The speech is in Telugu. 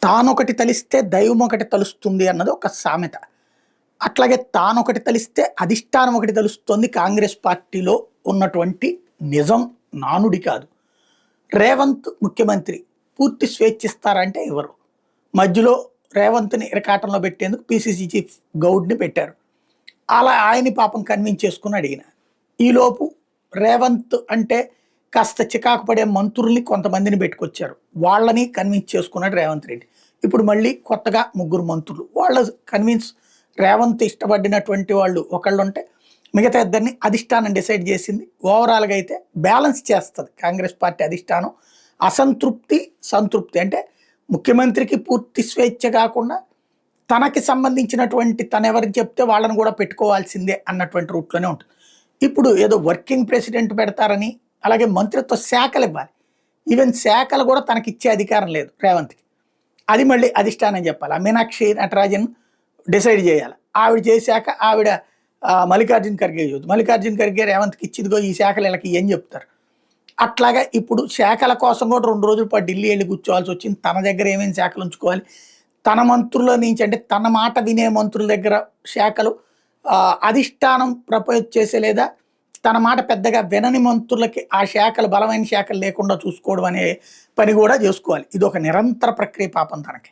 తానొకటి తలిస్తే దైవం ఒకటి తలుస్తుంది అన్నది ఒక సామెత. అట్లాగే తానొకటి తలిస్తే అధిష్టానం ఒకటి తలుస్తుంది కాంగ్రెస్ పార్టీలో ఉన్నటువంటి నిజం నానుడి కాదు. రేవంత్ ముఖ్యమంత్రి పూర్తి స్వేచ్ఛ ఇస్తారంటే ఇవ్వరు. మధ్యలో రేవంత్‌ని ఇరకాటంలో పెట్టేందుకు పీసీసీ చీఫ్ గౌడ్‌ని పెట్టారు. అలా ఆయన్ని పాపం కన్విన్స్ చేసుకొని అడిగిన. ఈలోపు రేవంత్ అంటే కాస్త చికాకు పడే మంత్రుల్ని కొంతమందిని పెట్టుకొచ్చారు. వాళ్ళని కన్విన్స్ చేసుకున్నాడు రేవంత్ రెడ్డి. ఇప్పుడు మళ్ళీ కొత్తగా ముగ్గురు మంత్రులు. వాళ్ళ కన్విన్స్ రేవంత్ ఇష్టపడినటువంటి వాళ్ళు ఒకళ్ళుంటే మిగతా ఇద్దరిని అధిష్టానం డిసైడ్ చేసింది. ఓవరాల్‌గా అయితే బ్యాలెన్స్ చేస్తది కాంగ్రెస్ పార్టీ అధిష్టానం. అసంతృప్తి, సంతృప్తి అంటే ముఖ్యమంత్రికి పూర్తి స్వేచ్ఛ కాకుండా తనకి సంబంధించినటువంటి తనెవరికి చెప్తే వాళ్ళని కూడా పెట్టుకోవాల్సిందే అన్నటువంటి రూట్‌లోనే ఉంటుంది. ఇప్పుడు ఏదో వర్కింగ్ ప్రెసిడెంట్ పెడతారని, అలాగే మంత్రిత్వ శాఖలు ఇవ్వాలి. ఈవెన్ శాఖలు కూడా తనకిచ్చే అధికారం లేదు రేవంత్‌కి. అది మళ్ళీ అధిష్టానం చెప్పాలి. ఆ మీనాక్షి నటరాజన్ డిసైడ్ చేయాలి. ఆవిడ చేశాక ఆవిడ మల్లికార్జున ఖర్గే చేయొద్దు. మల్లికార్జున ఖర్గే రేవంత్‌కి ఇచ్చి ఇదిగో ఈ శాఖలు వీళ్ళకి ఏం చెప్తారు. అట్లాగా ఇప్పుడు శాఖల కోసం కూడా 2 రోజుల పాటు ఢిల్లీ వెళ్ళి కూర్చోవాల్సి వచ్చింది. తన దగ్గర ఏమేమి శాఖలు ఉంచుకోవాలి, తన మంత్రుల నుంచి అంటే తన మాట వినే మంత్రుల దగ్గర శాఖలు అధిష్టానం ప్రపోజ్ చేసే లేదా తన మాట పెద్దగా వినని మంత్రులకి ఆ శాఖలు బలమైన శాఖలు లేకుండా చూసుకోవడం అనే పని కూడా చేసుకోవాలి. ఇది ఒక నిరంతర ప్రక్రియ పాపం తనకి.